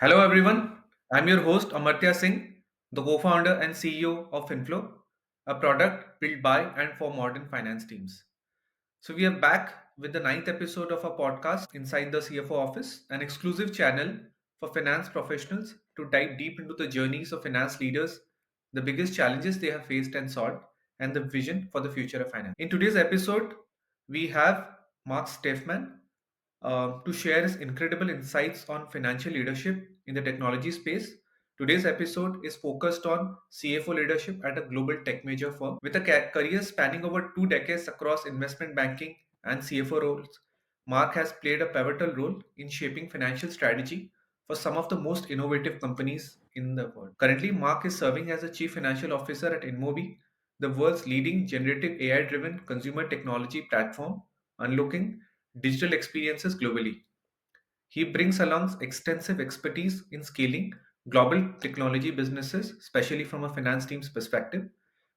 Hello, everyone. I'm your host, Amartya Singh, the co founder and CEO of Inflow, a product built by and for modern finance teams. So, we are back with the ninth episode of our podcast, Inside the CFO Office, an exclusive channel for finance professionals to dive deep into the journeys of finance leaders, the biggest challenges they have faced and solved, and the vision for the future of finance. In today's episode, we have Marc Steifman to share his incredible insights on financial leadership in the technology space. Today's episode is focused on CFO leadership at a global tech major firm. With a career spanning over 2 decades across investment banking and CFO roles, Mark has played a pivotal role in shaping financial strategy for some of the most innovative companies in the world. Currently, Mark is serving as a Chief Financial Officer at InMobi, the world's leading generative AI driven consumer technology platform, unlocking digital experiences globally. He brings along extensive expertise in scaling global technology businesses, especially from a finance team's perspective.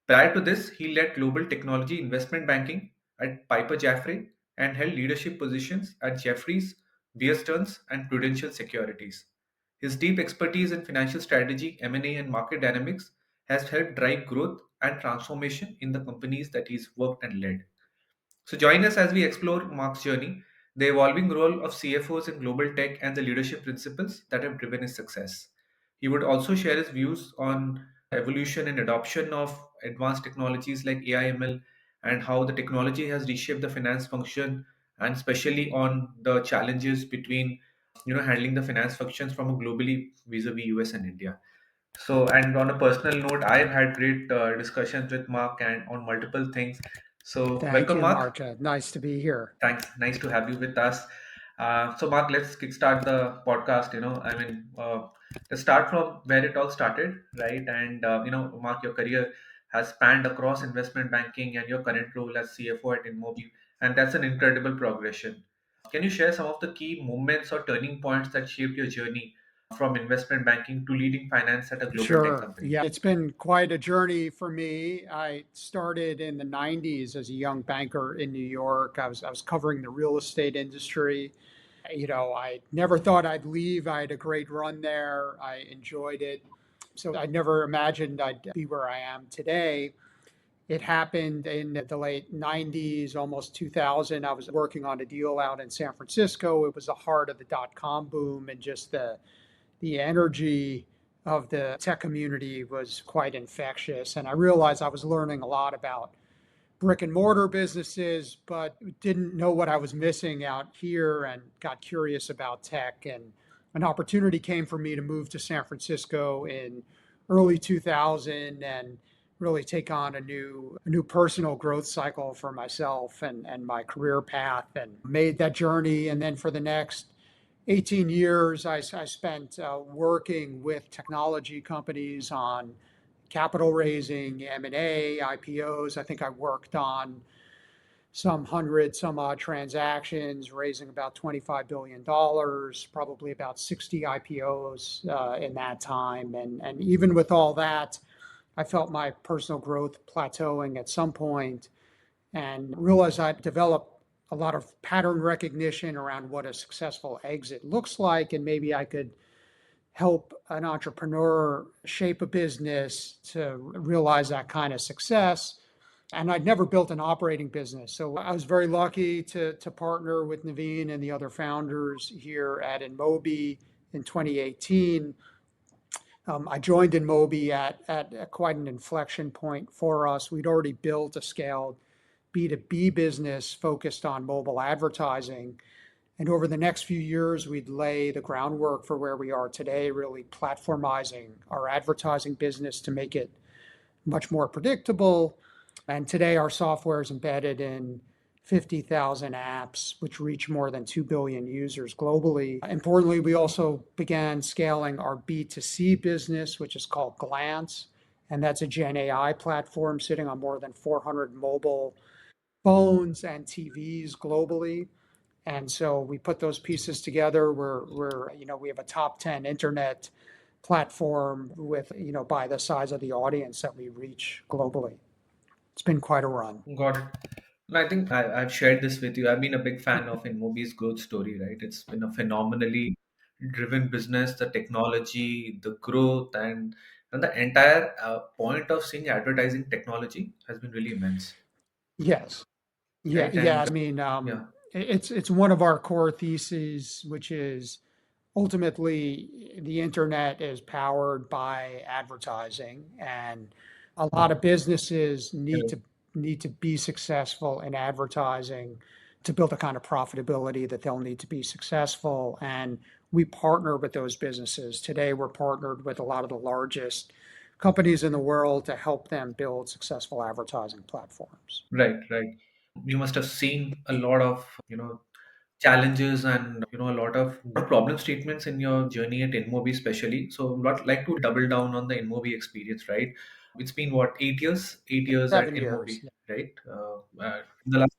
Prior to this, he led global technology investment banking at Piper Jaffray and held leadership positions at Jefferies, Bear Stearns, and Prudential Securities. His deep expertise in financial strategy, M&A, and market dynamics has helped drive growth and transformation in the companies that he's worked and led. So join us as we explore Mark's journey, the evolving role of CFOs in global tech, and the leadership principles that have driven his success. He would also share his views on evolution and adoption of advanced technologies like AI ML and how the technology has reshaped the finance function, and especially on the challenges between handling the finance functions from a globally vis-a-vis US and India. So, and on a personal note, I've had great discussions with Mark and on multiple things. So, Thank welcome, you, Mark. Mark. Nice to be here. Thanks. Nice to have you with us. So, Mark, let's kickstart the podcast. Let's start from where it all started, right? And, Mark, your career has spanned across investment banking and your current role as CFO at InMobi. And that's an incredible progression. Can you share some of the key moments or turning points that shaped your journey from investment banking to leading finance at a global tech Sure. company? Yeah, it's been quite a journey for me. I started in the 90s as a young banker in New York. I was covering the real estate industry. I never thought I'd leave. I had a great run there. I enjoyed it. So I never imagined I'd be where I am today. It happened in the late 90s, almost 2000. I was working on a deal out in San Francisco. It was the heart of the dot-com boom, and just the energy of the tech community was quite infectious. And I realized I was learning a lot about brick and mortar businesses, but didn't know what I was missing out here, and got curious about tech. And an opportunity came for me to move to San Francisco in early 2000 and really take on a new personal growth cycle for myself and my career path, and made that journey. And then for the next 18 years, I spent working with technology companies on capital raising, M&A, IPOs. I think I worked on some hundred, some odd transactions, raising about $25 billion, probably about 60 IPOs in that time. And even with all that, I felt my personal growth plateauing at some point, and realized I'd developed a lot of pattern recognition around what a successful exit looks like. And maybe I could help an entrepreneur shape a business to realize that kind of success. And I'd never built an operating business. So I was very lucky to partner with Naveen and the other founders here at InMobi in 2018. I joined InMobi at quite an inflection point for us. We'd already built a scaled B2B business focused on mobile advertising. And over the next few years, we'd lay the groundwork for where we are today, really platformizing our advertising business to make it much more predictable. And today, our software is embedded in 50,000 apps, which reach more than 2 billion users globally. Importantly, we also began scaling our B2C business, which is called Glance. And that's a Gen AI platform sitting on more than 400 mobile phones and TVs globally. And so we put those pieces together. We have a top 10 internet platform with, by the size of the audience that we reach globally. It's been quite a run. Got it. No, I think I've shared this with you. I've been a big fan of InMobi's growth story, right? It's been a phenomenally driven business, the technology, the growth, and the entire point of seeing advertising technology has been really immense, Yes. Yeah, right? yeah. And I mean, yeah, it's one of our core theses, which is ultimately the internet is powered by advertising, and a lot of businesses correct. need to be successful in advertising to build the kind of profitability that they'll need to be successful. And we partner with those businesses. Today, we're partnered with a lot of the largest companies in the world to help them build successful advertising platforms. Right, right. You must have seen a lot of, challenges and, a lot of problem statements in your journey at InMobi especially. So I'd like to double down on the InMobi experience, right? It's been what, 8 years? 8 years at 7 years. InMobi, right? In the last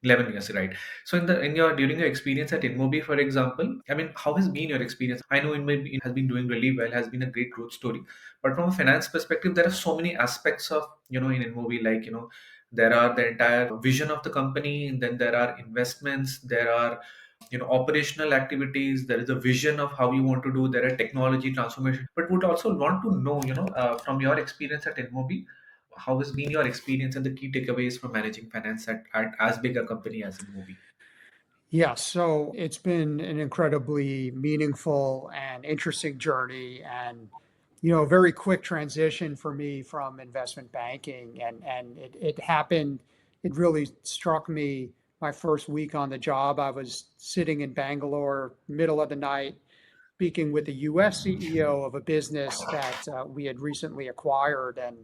11 years, right? So in your during your experience at InMobi, for example, I mean, how has been your experience? I know InMobi has been doing really well, has been a great growth story. But from a finance perspective, there are so many aspects of, in InMobi, like, there are the entire vision of the company, and then there are investments, there are, operational activities, there is a vision of how you want to do, there are technology transformation. But would also want to know, from your experience at InMobi, how has been your experience and the key takeaways from managing finance at as big a company as InMobi? Yeah, so it's been an incredibly meaningful and interesting journey, and a very quick transition for me from investment banking, and it happened. It really struck me my first week on the job. I was sitting in Bangalore, middle of the night, speaking with the U.S. CEO of a business that we had recently acquired, and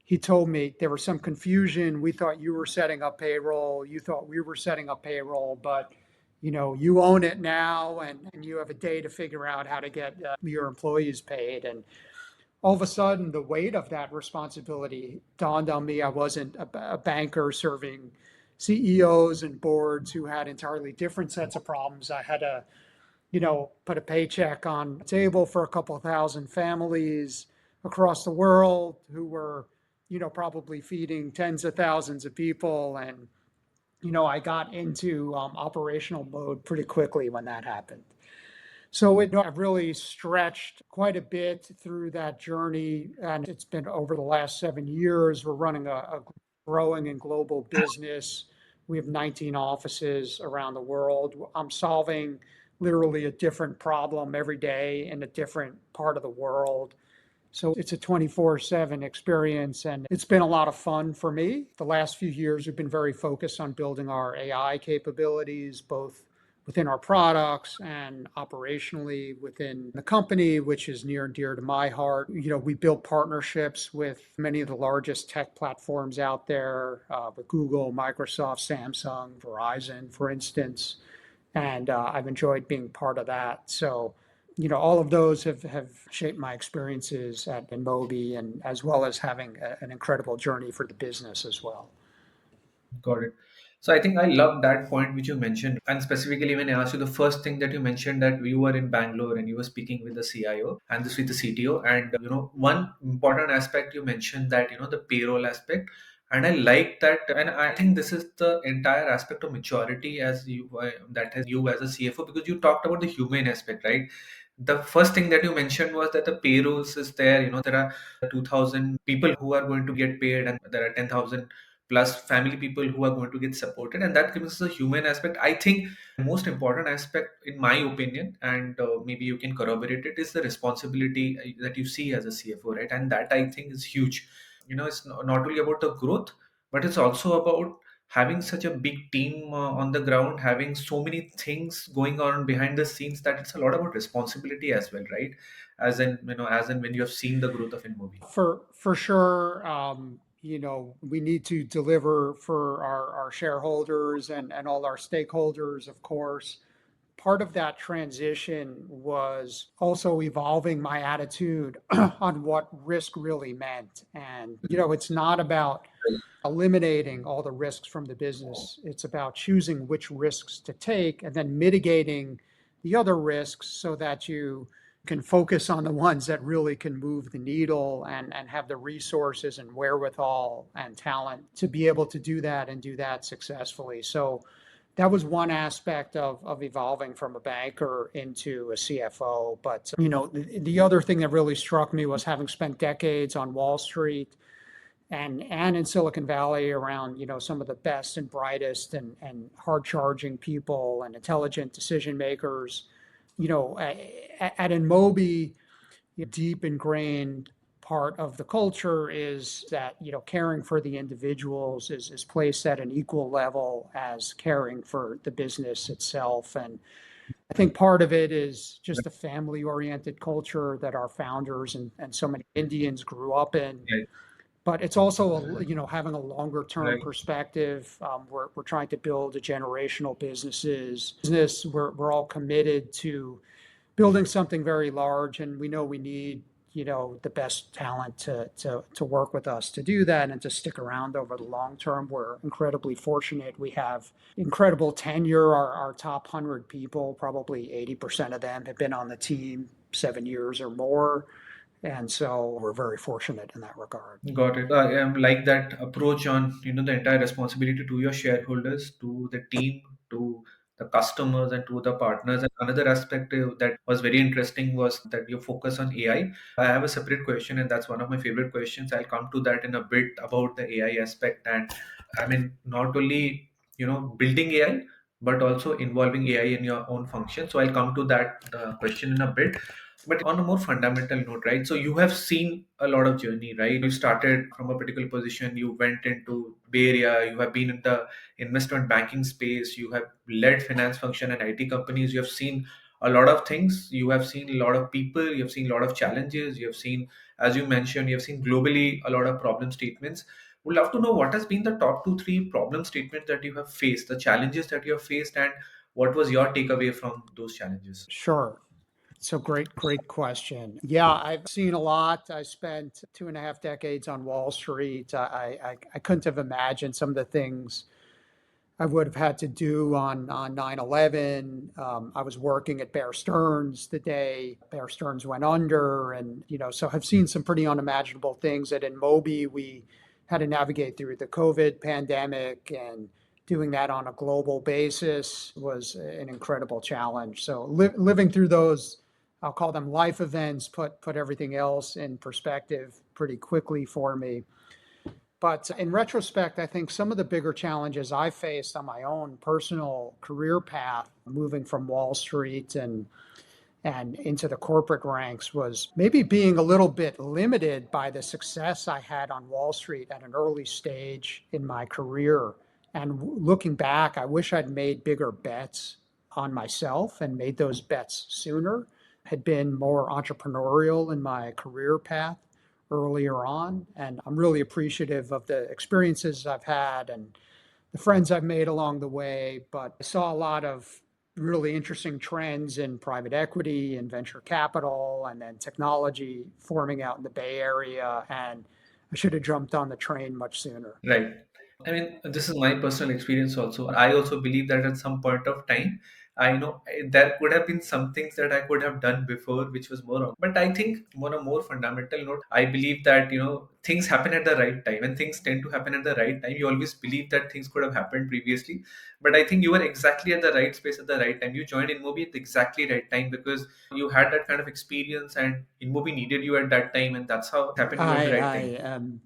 he told me there was some confusion. We thought you were setting up payroll. You thought we were setting up payroll, but you own it now, and you have a day to figure out how to get your employees paid. And all of a sudden, the weight of that responsibility dawned on me. I wasn't a banker serving CEOs and boards who had entirely different sets of problems. I had to put a paycheck on the table for a couple thousand families across the world who were, probably feeding tens of thousands of people. And, I got into operational mode pretty quickly when that happened. So I've really stretched quite a bit through that journey. And it's been over the last 7 years. We're running a growing and global business. We have 19 offices around the world. I'm solving literally a different problem every day in a different part of the world. So it's a 24/7 experience, and it's been a lot of fun for me. The last few years, we've been very focused on building our AI capabilities, both within our products and operationally within the company, which is near and dear to my heart. We built partnerships with many of the largest tech platforms out there, with Google, Microsoft, Samsung, Verizon, for instance. And I've enjoyed being part of that. So, all of those have shaped my experiences at InMobi, and as well as having an incredible journey for the business as well. Got it. So I think I love that point which you mentioned, and specifically when I asked you the first thing that you mentioned, that you were in Bangalore and you were speaking with the CIO and this with the CTO, and one important aspect you mentioned, that the payroll aspect, and I like that, and I think this is the entire aspect of maturity as you that has you as a CFO, because you talked about the human aspect, right? The first thing that you mentioned was that the payrolls is there. There are 2,000 people who are going to get paid, and there are 10,000 plus family people who are going to get supported, and that gives us a human aspect. I think the most important aspect, in my opinion, and maybe you can corroborate it, is the responsibility that you see as a CFO, right? And that, I think, is huge. It's not only about the growth, but it's also about having such a big team on the ground, having so many things going on behind the scenes, that it's a lot about responsibility as well, right? As in when you have seen the growth of InMobi. For sure, we need to deliver for our shareholders and all our stakeholders, of course. Part of that transition was also evolving my attitude on what risk really meant. And, it's not about eliminating all the risks from the business. It's about choosing which risks to take and then mitigating the other risks so that you can focus on the ones that really can move the needle, and have the resources and wherewithal and talent to be able to do that and do that successfully. So that was one aspect of evolving from a banker into a CFO. But, the other thing that really struck me was having spent decades on Wall Street and in Silicon Valley around, some of the best and brightest and hard charging people and intelligent decision makers. At InMobi, deep ingrained part of the culture is that caring for the individuals is placed at an equal level as caring for the business itself. And I think part of it is just the family oriented culture that our founders and so many Indians grew up in. Right, But it's also, having a longer term right, perspective. We're trying to build a generational business. We're all committed to building something very large, and we know we need the best talent to work with us to do that and to stick around over the long term. We're incredibly fortunate. We have incredible tenure. Our top 100 people, probably 80% of them have been on the team 7 years or more, and so we're very fortunate in that regard. got it. I am like that approach on the entire responsibility to your shareholders, to the team, to the customers, and to the partners. And another aspect that was very interesting was that you focus on AI. I have a separate question, and that's one of my favorite questions. I'll come to that in a bit about the AI aspect, and I mean not only building AI, but also involving AI in your own function. So I'll come to that question in a bit. But on a more fundamental note, right? So you have seen a lot of journey, right? You started from a particular position, you went into Bay Area, you have been in the investment banking space, you have led finance function and IT companies, you have seen a lot of things, you have seen a lot of people, you have seen a lot of challenges, you have seen, as you mentioned, you have seen globally a lot of problem statements. Would love to know what has been the top two, three problem statements that you have faced, the challenges that you have faced, and what was your takeaway from those challenges? Sure. So great question. Yeah, I've seen a lot. I spent 2.5 decades on Wall Street. I couldn't have imagined some of the things I would have had to do on 9/11. I was working at Bear Stearns the day Bear Stearns went under, and so I've seen some pretty unimaginable things. That in Mobi, we had to navigate through the COVID pandemic, and doing that on a global basis was an incredible challenge. So living through those, I'll call them life events, put everything else in perspective pretty quickly for me. But in retrospect, I think some of the bigger challenges I faced on my own personal career path, moving from Wall Street and into the corporate ranks, was maybe being a little bit limited by the success I had on Wall Street at an early stage in my career. And looking back, I wish I'd made bigger bets on myself and made those bets sooner, had been more entrepreneurial in my career path earlier on. And I'm really appreciative of the experiences I've had and the friends I've made along the way. But I saw a lot of really interesting trends in private equity and venture capital and then technology forming out in the Bay Area. And I should have jumped on the train much sooner. Right. I mean, this is my personal experience also. I also believe that at some point of time, there could have been some things that I could have done before, which was more. But I think on a more fundamental note, I believe that things happen at the right time, and things tend to happen at the right time. You always believe that things could have happened previously, but I think you were exactly at the right space at the right time. You joined InMobi at the exactly right time because you had that kind of experience, and InMobi needed you at that time, and that's how it happened. You were at the right I time.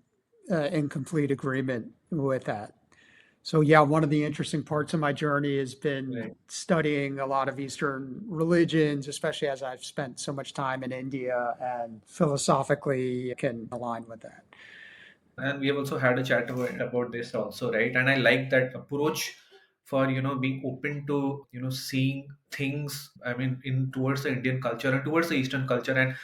am in complete agreement with that. So, yeah, one of the interesting parts of my journey has been Right. studying a lot of Eastern religions, especially as I've spent so much time in India, and philosophically can align with that. And we have also had a chat about this also, right? And I like that approach for being open to seeing things, I mean, in towards the Indian culture and towards the Eastern culture, and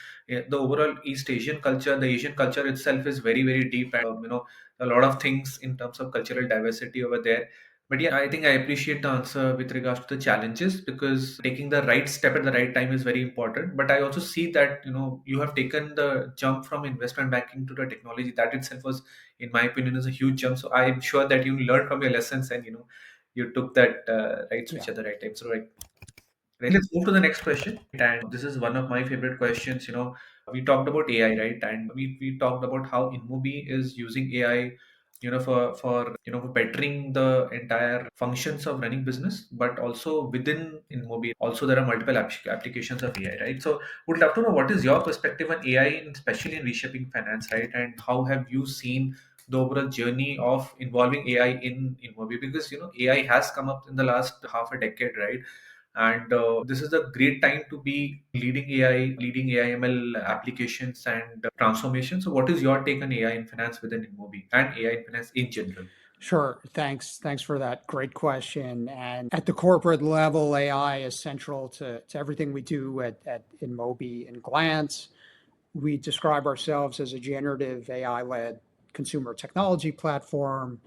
the overall East Asian culture, the Asian culture itself is very very deep, and a lot of things in terms of cultural diversity over there. But yeah, I think I appreciate the answer with regards to the challenges, because taking the right step at the right time is very important. But I also see that you have taken the jump from investment banking to the technology. That itself was, in my opinion, is a huge jump. So I'm sure that you learned from your lessons, and you took that right switch Yeah. at the right time. So right. Right. Let's move to the next question. And this is one of my favorite questions. We talked about AI, right? And we talked about how InMobi is using AI for bettering the entire functions of running business, but also within InMobi also there are multiple applications of AI, right? So would love to know what is your perspective on AI, especially in reshaping finance, right? And how have you seen the overall journey of involving AI in InMobi? Because AI has come up in the last half a decade, right? And this is a great time to be leading AI ML applications and transformation. So what is your take on AI in finance within InMobi and AI in finance in general? Sure. Thanks for that great question. And at the corporate level, AI is central to everything we do at InMobi and Glance. We describe ourselves as a generative AI-led consumer technology platform.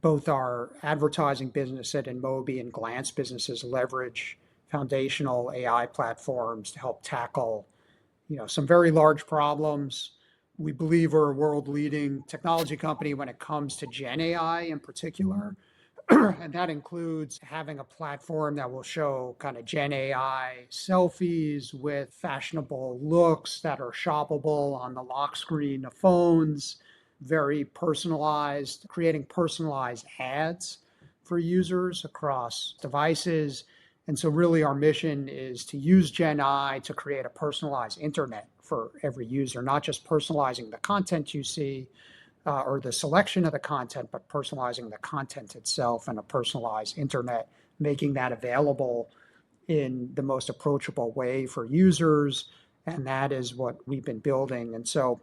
Both our advertising business at InMobi and Glance businesses leverage foundational AI platforms to help tackle, some very large problems. We believe we're a world-leading technology company when it comes to Gen AI in particular. And that includes having a platform that will show kind of Gen AI selfies with fashionable looks that are shoppable on the lock screen of phones, very personalized, creating personalized ads for users across devices. And so, really, our mission is to use Gen AI to create a personalized internet for every user, not just personalizing the content you see, or the selection of the content, but personalizing the content itself and a personalized internet, making that available in the most approachable way for users. And that is what we've been building. And so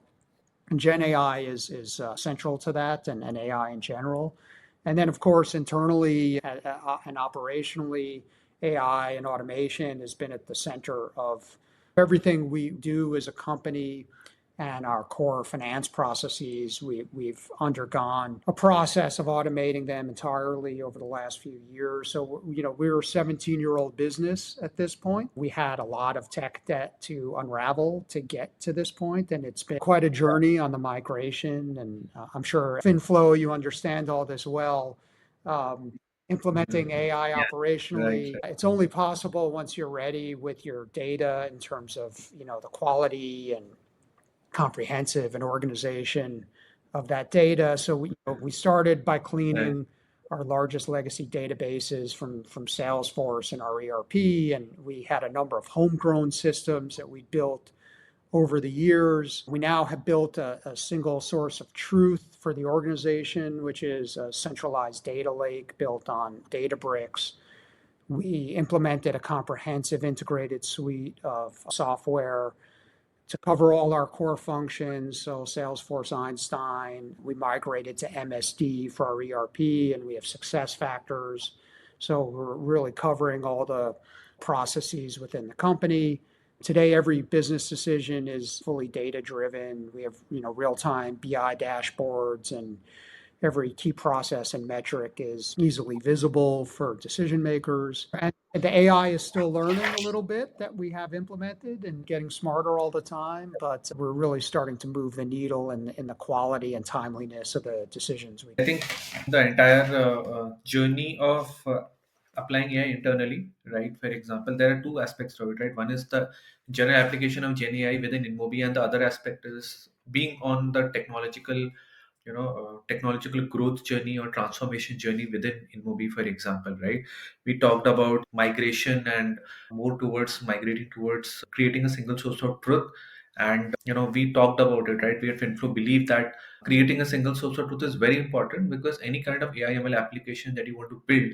Gen AI is central to that, and AI in general. And then, of course, internally and operationally, AI and automation has been at the center of everything we do as a company and our core finance processes. We've undergone a process of automating them entirely over the last few years. So, we're a 17-year-old business at this point. We had a lot of tech debt to unravel to get to this point, and it's been quite a journey on the migration. And I'm sure FinFlow, you understand all this well. Implementing Mhm. AI Yeah, right. operationally, it's only possible once you're ready with your data in terms of, the quality and comprehensive and organization of that data. So we started by Right. cleaning our largest legacy databases from Salesforce and our ERP, and we had a number of homegrown systems that we built over the years. We now have built a single source of truth for the organization, which is a centralized data lake built on Databricks. We implemented a comprehensive integrated suite of software to cover all our core functions. So Salesforce Einstein, we migrated to MSD for our ERP, and we have success factors. So we're really covering all the processes within the company. Today, every business decision is fully data driven. We have, real time BI dashboards, and every key process and metric is easily visible for decision makers. And the AI is still learning a little bit that we have implemented and getting smarter all the time, but we're really starting to move the needle in the quality and timeliness of the decisions we. I think the entire journey of applying AI internally, right? For example, there are two aspects to it, right? One is the general application of Gen AI within InMobi, and the other aspect is being on the technological growth journey or transformation journey within InMobi, for example, right? We talked about migration and more towards migrating towards creating a single source of truth. And we talked about it, right? We at Finflow believe that creating a single source of truth is very important, because any kind of AI ML application that you want to build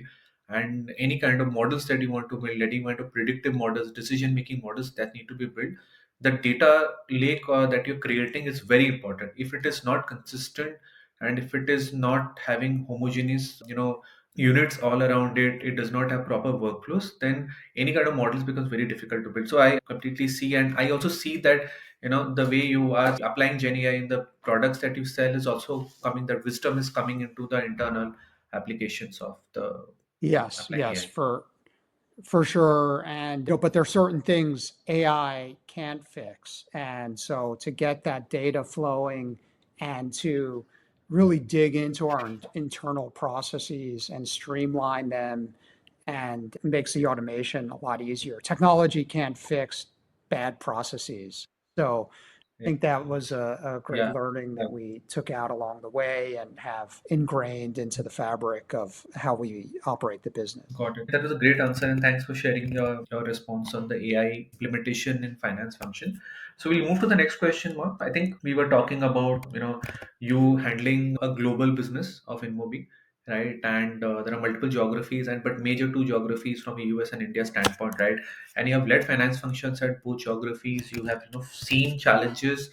and any kind of models that you want to build, that you want to predictive models, decision making models that need to be built, the data lake that you're creating is very important. If it is not consistent and if it is not having homogeneous units all around it, it does not have proper workflows, then any kind of models becomes very difficult to build. So I completely see, and I also see that the way you are applying Gen AI in the products that you sell is also coming, that wisdom is coming into the internal applications of the Yes, applying yes, AI. for sure. And but there are certain things AI can't fix. And so to get that data flowing and to really dig into our internal processes and streamline them and makes the automation a lot easier. Technology can't fix bad processes. So I think that was a great Yeah. learning that we took out along the way and have ingrained into the fabric of how we operate the business. Got it. That was a great answer, and thanks for sharing your response on the AI implementation in finance function. So we'll move to the next question, Mark. I think we were talking about you handling a global business of InMobi, right? And there are multiple geographies, and but major two geographies from a US and India standpoint, right? And you have led finance functions at both geographies. You have seen challenges.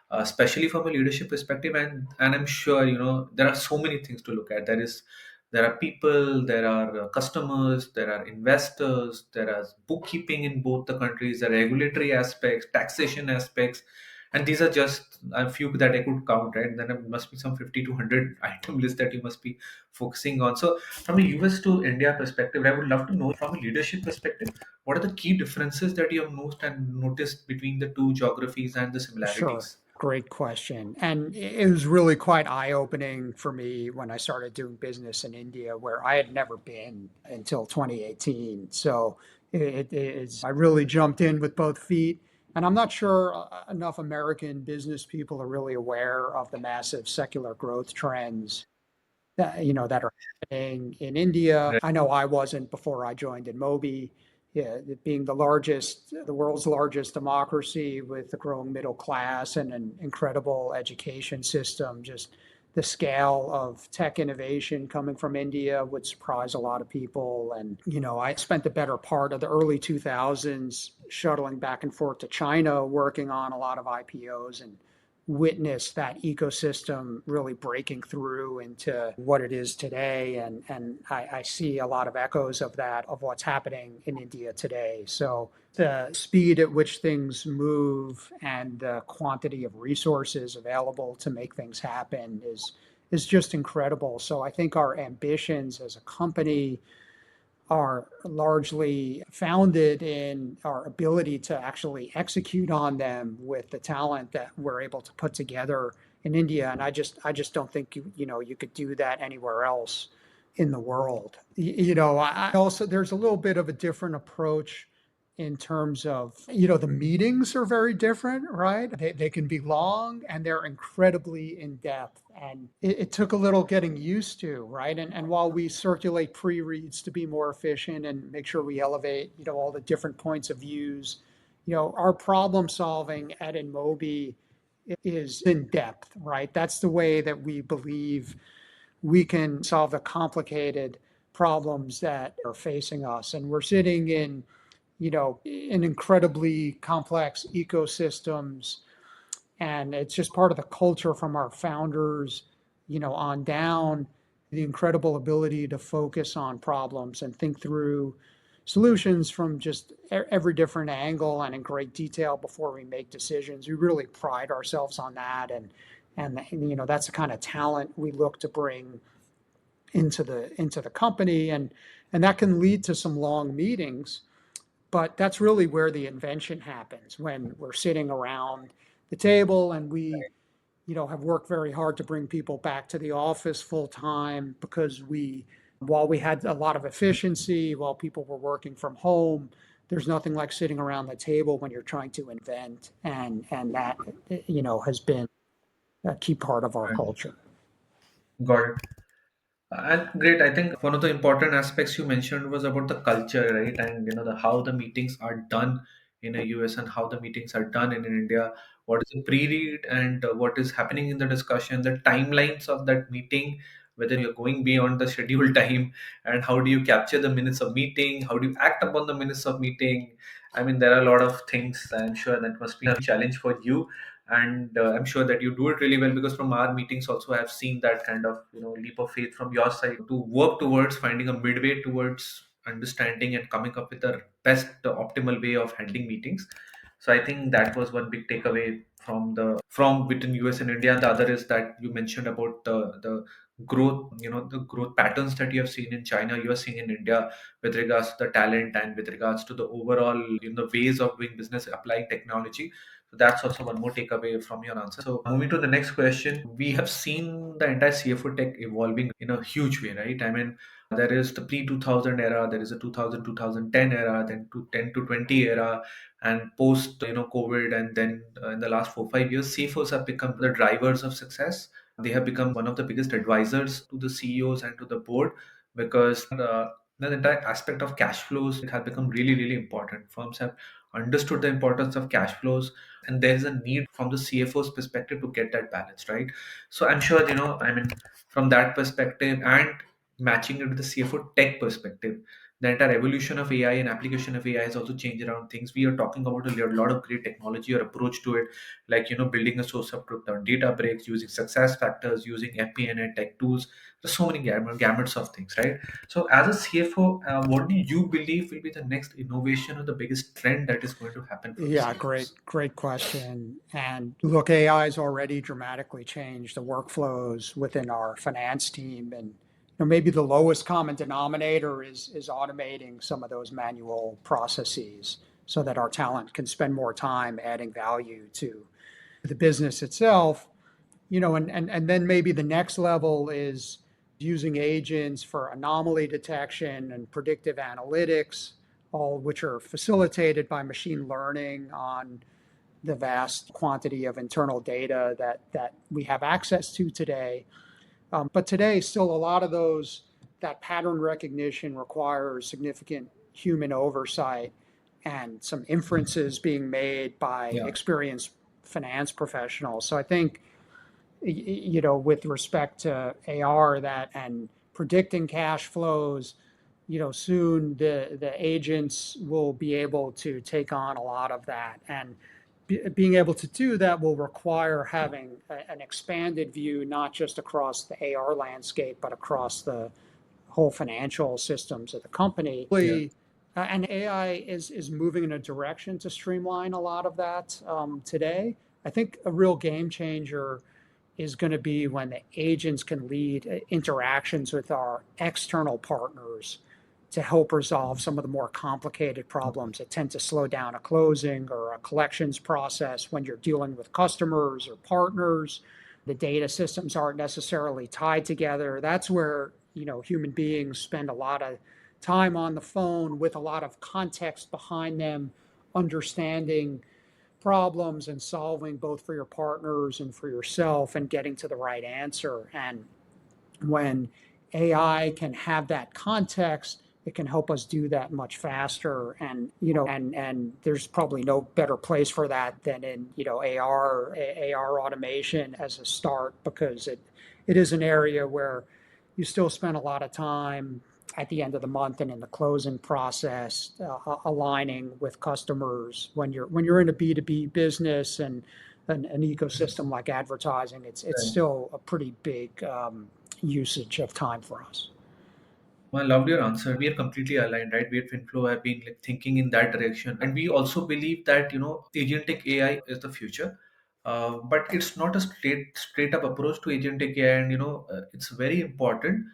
Especially from a leadership perspective, and I'm sure there are so many things to look at. There are people, there are customers, there are investors, there are bookkeeping in both the countries, there are regulatory aspects, taxation aspects, and these are just a few that I could count, right? And then there must be some 50 to 100 item list that you must be focusing on. So from a US to India perspective, I would love to know from a leadership perspective, what are the key differences that you have noticed between the two geographies and the Sure. similarities? Great question. And it was really quite eye opening for me when I started doing business in India, where I had never been until 2018. So I really jumped in with both feet. And I'm not sure enough American business people are really aware of the massive secular growth trends that are happening in India. Right. I know I wasn't before I joined InMobi. Yeah, it being the world's largest democracy with a growing middle class and an incredible education system, just the scale of tech innovation coming from India would surprise a lot of people. And, I spent the better part of the early 2000s shuttling back and forth to China, working on a lot of IPOs and witnessed that ecosystem really breaking through into what it is today. And I see a lot of echoes of that, of what's happening in India today. So the speed at which things move and the quantity of resources available to make things happen is just incredible. So I think our ambitions as a company are largely founded in our ability to actually execute on them with the talent that we're able to put together in India. And I just don't think you could do that anywhere else in the world. I also there's a little bit of a different approach in terms of the meetings are very different, right? They can be long and they're incredibly in depth, and it took a little getting used to, right? And while we circulate pre-reads to be more efficient and make sure we elevate all the different points of views, our problem solving at InMobi is in depth, right? That's the way that we believe we can solve the complicated problems that are facing us. And we're sitting in incredibly complex ecosystems. And it's just part of the culture from our founders, on down, the incredible ability to focus on problems and think through solutions from just every different angle and in great detail before we make decisions. We really pride ourselves on that. And that's the kind of talent we look to bring into the company. And that can lead to some long meetings, but that's really where the invention happens, when we're sitting around the table and we have worked very hard to bring people back to the office full time, because while we had a lot of efficiency while people were working from home, there's nothing like sitting around the table when you're trying to invent, and that has been a key part of our Right. culture. Got it. And great. I think one of the important aspects you mentioned was about the culture, right? And the how the meetings are done in a US and how the meetings are done in India. What is the pre-read and what is happening in the discussion, the timelines of that meeting, whether you're going beyond the scheduled time, and how do you capture the minutes of meeting? How do you act upon the minutes of meeting? I mean, there are a lot of things. I'm sure that must be a challenge for you, and I'm sure that you do it really well, because from our meetings also I've seen that kind of leap of faith from your side to work towards finding a midway towards understanding and coming up with the best optimal way of handling meetings. So I think that was one big takeaway from within US and India. And the other is that you mentioned about the growth, the growth patterns that you have seen in China, you are seeing in India, with regards to the talent and with regards to the overall ways of doing business, applying technology. So that's also one more takeaway from your answer. So moving to the next question, we have seen the entire CFO tech evolving in a huge way, right? I mean, There is the pre 2000 era, there is a 2000 2010 era, then to 10 to 20 era, and post COVID, and then in the last 4 5 years, CFOs have become the drivers of success. They have become one of the biggest advisors to the CEOs and to the board, because the entire aspect of cash flows, it has become really really important. Firms have understood the importance of cash flows, and there is a need from the CFO's perspective to get that balance right. So I'm sure, I mean, from that perspective, and matching it with the CFO tech perspective, the entire evolution of AI and application of AI has also changed around things. We are talking about a lot of great technology or approach to it, like building a source of truth on data breaks, using success factors, using FP&A tech tools. There's so many gamuts of things, right? So, as a CFO, what do you believe will be the next innovation or the biggest trend that is going to happen for the Yeah, great, CFOs? great question. And look, AI has already dramatically changed the workflows within our finance team. And maybe the lowest common denominator is automating some of those manual processes so that our talent can spend more time adding value to the business itself. And then maybe the next level is using agents for anomaly detection and predictive analytics, all which are facilitated by machine learning on the vast quantity of internal data that we have access to today. But today, still a lot of that pattern recognition requires significant human oversight and some inferences being made by Yeah, experienced finance professionals. So I think, with respect to AR, that and predicting cash flows, soon the agents will be able to take on a lot of that. And being able to do that will require having an expanded view, not just across the AR landscape, but across the whole financial systems of the company. yeah, And AI is moving in a direction to streamline a lot of that today. I think a real game changer is going to be when the agents can lead interactions with our external partners to help resolve some of the more complicated problems that tend to slow down a closing or a collections process when you're dealing with customers or partners. The data systems aren't necessarily tied together. That's where, human beings spend a lot of time on the phone with a lot of context behind them, understanding problems and solving both for your partners and for yourself and getting to the right answer. And when AI can have that context, it can help us do that much faster. And there's probably no better place for that than in AR automation as a start, because it is an area where you still spend a lot of time at the end of the month and in the closing process, aligning with customers. When you're in a B2B business and an ecosystem like advertising, it's right. still a pretty big usage of time for us. Well, I loved your answer. We are completely aligned, right? We at FinFlow have been like thinking in that direction, and we also believe that agentic AI is the future. But it's not a straight up approach to agentic AI, and it's very important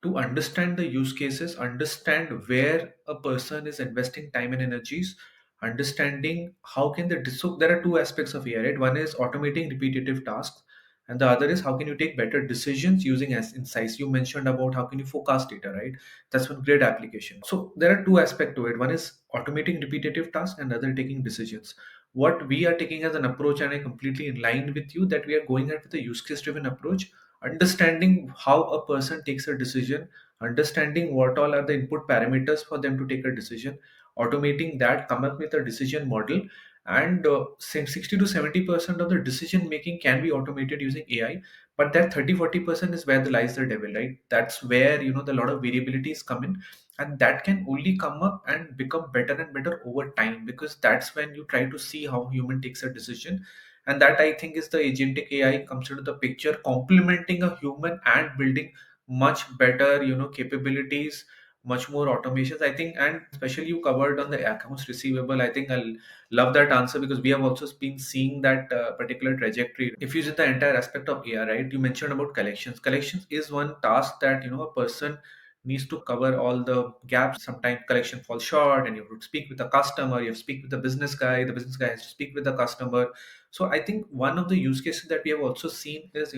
to understand the use cases, understand where a person is investing time and energies, understanding how can they. So there are two aspects of AI, right? One is automating repetitive tasks, and the other is how can you take better decisions using as insights. You mentioned about how can you forecast data, right? That's one great application. So there are two aspects to it. One is automating repetitive tasks, and the other taking decisions. What we are taking as an approach, and I completely in line with you, that we are going ahead with a use case driven approach, understanding how a person takes a decision, understanding what all are the input parameters for them to take a decision, automating that, come up with a decision model, and say 60 to 70% of the decision making can be automated using AI. But that 30 40% is where the lies the devil, right? That's where the lot of variabilities come in, and that can only come up and become better and better over time, because that's when you try to see how human takes a decision. And that, I think, is the agentic AI comes into the picture, complementing a human and building much better capabilities, much more automations, I think. And especially you covered on the accounts receivable, I think I'll love that answer, because we have also been seeing that particular trajectory. If you see the entire aspect of AI, right? You mentioned about collections. Collections is one task that a person needs to cover all the gaps. Sometimes collection falls short, and you have to speak with the customer. You have to speak with the business guy. The business guy has to speak with the customer. So I think one of the use cases that we have also seen is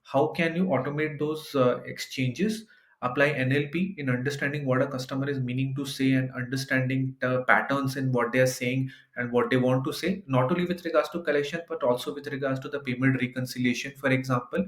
how can you automate those exchanges, apply NLP in understanding what a customer is meaning to say and understanding the patterns in what they are saying and what they want to say, not only with regards to collection, but also with regards to the payment reconciliation. For example,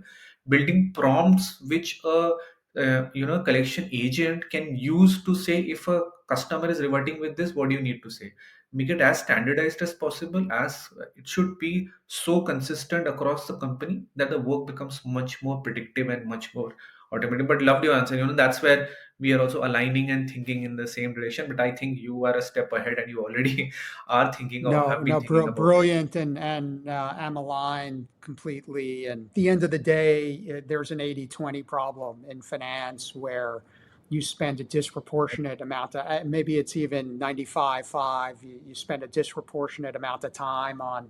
building prompts which a collection agent can use to say if a customer is reverting with this, what do you need to say? Make it as standardized as possible, as it should be so consistent across the company that the work becomes much more predictive and much more automated. But loved your answer. That's where we are also aligning and thinking in the same direction. But I think you are a step ahead and you already are thinking or No, have been no, thinking about it. brilliant, and I'm aligned completely. And at the end of the day, there's an 80-20 problem in finance where you spend a disproportionate amount of, maybe it's even 95-5. You spend a disproportionate amount of time on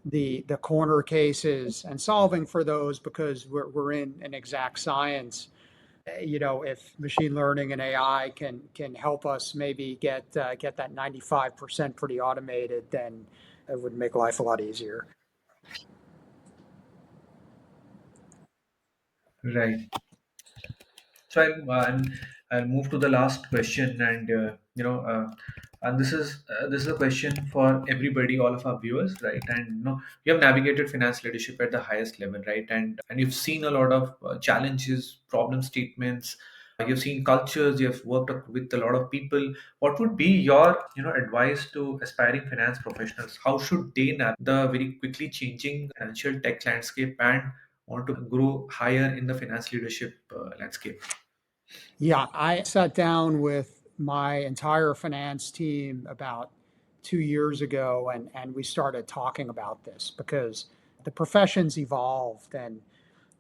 the corner cases and solving for those because we're in an exact science. If machine learning and AI can help us maybe get that 95% pretty automated, then it would make life a lot easier. Right. So I'll move to the last question, and this is a question for everybody, all of our viewers, right? And you have navigated finance leadership at the highest level, right? And you've seen a lot of challenges, problem statements. You've seen cultures. You've worked with a lot of people. What would be your advice to aspiring finance professionals? How should they navigate the very quickly changing financial tech landscape and want to grow higher in the finance leadership landscape? Yeah, I sat down with my entire finance team about 2 years ago, and we started talking about this because the profession's evolved. And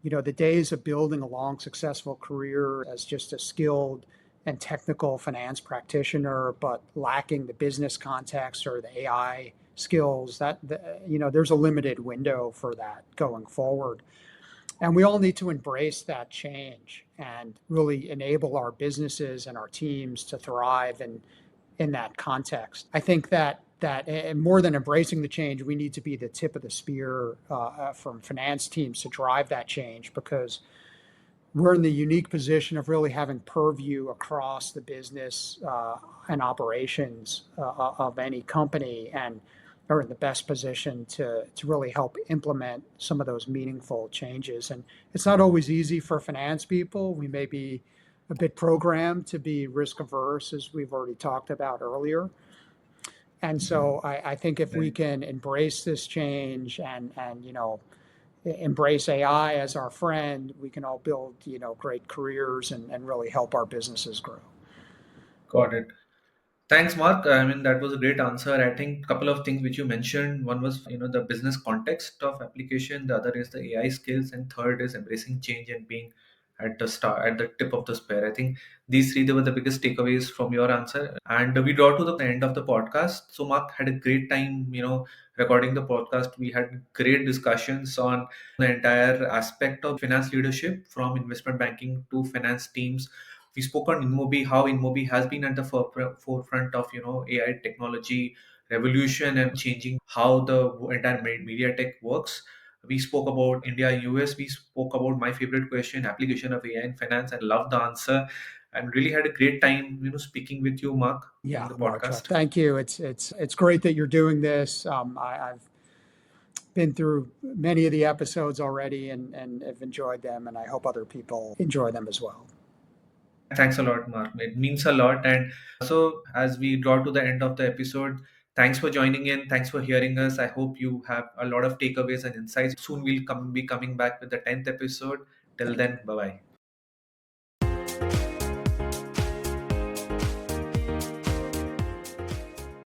the days of building a long, successful career as just a skilled and technical finance practitioner, but lacking the business context or the AI skills, there's a limited window for that going forward. And we all need to embrace that change and really enable our businesses and our teams to thrive in that context. I think that and more than embracing the change, we need to be the tip of the spear from finance teams to drive that change, because we're in the unique position of really having purview across the business and operations of any company, and are in the best position to really help implement some of those meaningful changes. And it's not always easy for finance people. We may be a bit programmed to be risk averse, as we've already talked about earlier. And so I think if we Right. can embrace this change and embrace AI as our friend, we can all build great careers and really help our businesses grow. Got it. Thanks, Mark. I mean, that was a great answer. I think a couple of things which you mentioned. One was, the business context of application. The other is the AI skills, and third is embracing change and being at the start, at the tip of the spear. I think these three, they were the biggest takeaways from your answer. And we draw to the end of the podcast. So, Mark had a great time, recording the podcast. We had great discussions on the entire aspect of finance leadership, from investment banking to finance teams. We spoke on InMobi, how InMobi has been at the forefront of AI technology revolution and changing how the entire media tech works. We spoke about India, US. We spoke about my favorite question, application of AI in finance, and loved the answer. And really had a great time, speaking with you, Mark, in Yeah, the Mark, podcast. thank you. It's great that you're doing this. I've been through many of the episodes already and have enjoyed them, and I hope other people enjoy them as well. Thanks a lot, Mark. It means a lot. And so, as we draw to the end of the episode, thanks for joining in. Thanks for hearing us. I hope you have a lot of takeaways and insights. Soon we'll be coming back with the 10th episode. Till Thank you. then, bye bye.